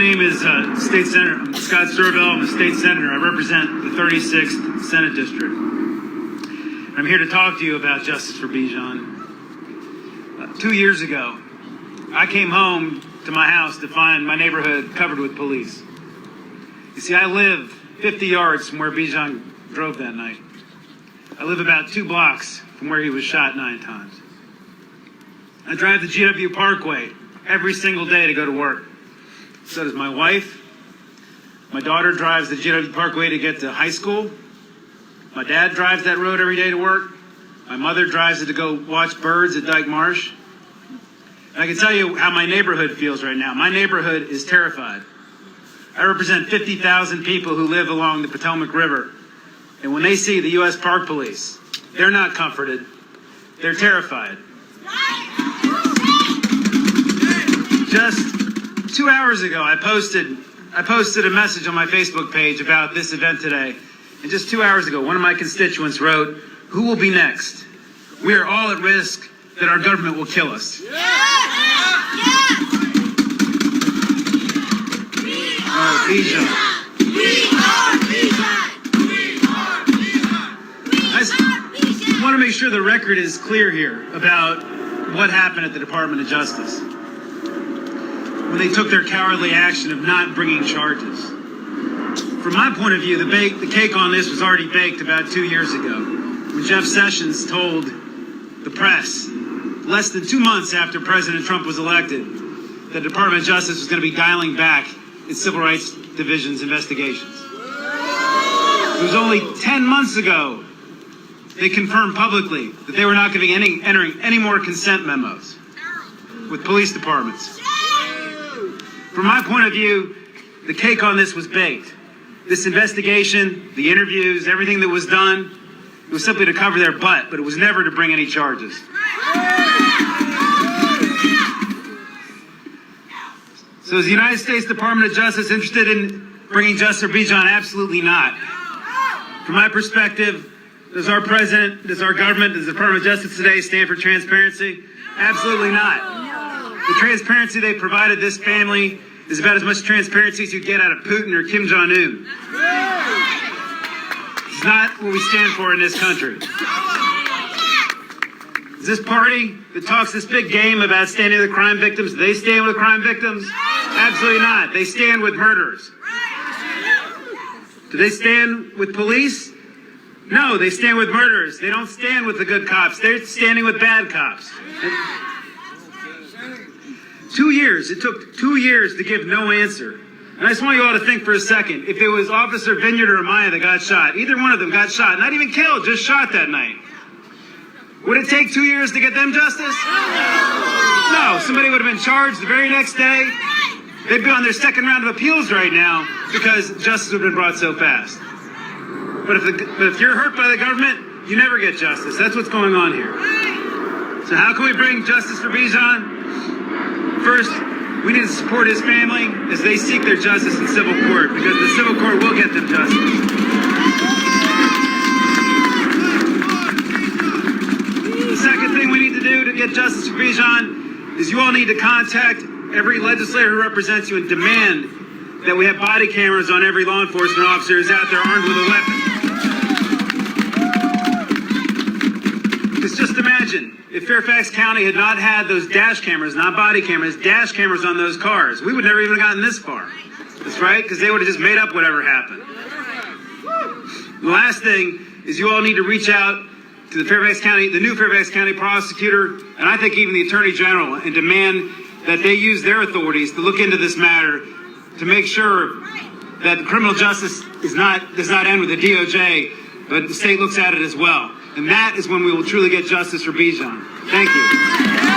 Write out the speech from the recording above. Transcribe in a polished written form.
name is State Senator I'm Scott Surovell. I'm a state senator. I represent the 36th Senate District. I'm here to talk to you about justice for Bijan. 2 years ago, I came home to my house to find my neighborhood covered with police. You see, I live 50 yards from where Bijan drove that night. I live about 2 blocks from where he was shot 9 times. I drive the GW Parkway every single day to go to work. So does my wife. My daughter drives the GW Parkway to get to high school. My dad drives that road every day to work. My mother drives it to go watch birds at Dyke Marsh. And I can tell you how my neighborhood feels right now. My neighborhood is terrified. I represent 50,000 people who live along the Potomac River. And when they see the U.S. Park Police, they're not comforted. They're terrified. Just 2 hours ago, I posted a message on my Facebook page about this event today. And just 2 hours ago, one of my constituents wrote, "Who will be next? We are all at risk that our government will kill us." Oh, Bijan. I want to make sure the record is clear here about what happened at the Department of Justice when they took their cowardly action of not bringing charges. From my point of view, the cake on this was already baked about 2 years ago, when Jeff Sessions told the press, less than 2 months after President Trump was elected, that the Department of Justice was going to be dialing back its Civil Rights Division's investigations. It was only 10 months ago they confirmed publicly that they were not going to be entering any more consent memos with police departments. From my point of view, the cake on this was baked. This investigation, the interviews, everything that was done, it was simply to cover their butt, but it was never to bring any charges. So is the United States Department of Justice interested in bringing justice for Bijan? Absolutely not. From my perspective, does our president, does our government, does the Department of Justice today stand for transparency? Absolutely not. The transparency they provided this family is about as much transparency as you get out of Putin or Kim Jong-un. It's not what we stand for in this country. Is this party that talks this big game about standing with crime victims, do they stand with crime victims? Absolutely not. They stand with murderers. Do they stand with police? No, they stand with murderers. They don't stand with the good cops. They're standing with bad cops. 2 years. It took 2 years to give no answer. And I just want you all to think for a second. If it was Officer Vineyard or Amaya that got shot, either one of them got shot, not even killed, just shot that night, would it take 2 years to get them justice? No, somebody would have been charged the very next day. They'd be on their second round of appeals right now because justice would have been brought so fast. But if you're hurt by the government, you never get justice. That's what's going on here. So how can we bring justice for Bijan? First, we need to support his family as they seek their justice in civil court, because the civil court will get them justice. The second thing we need to do to get justice for Bijan is you all need to contact every legislator who represents you and demand that we have body cameras on every law enforcement officer who's out there armed with a weapon. Because just imagine, if Fairfax County had not had those dash cameras, not body cameras, dash cameras on those cars, we would never even have gotten this far. That's right, because they would have just made up whatever happened. The last thing is you all need to reach out to the Fairfax County, the new Fairfax County prosecutor, and I think even the Attorney General, and demand that they use their authorities to look into this matter to make sure that criminal justice does not end with the DOJ, but the state looks at it as well. And that is when we will truly get justice for Bijan. Thank you.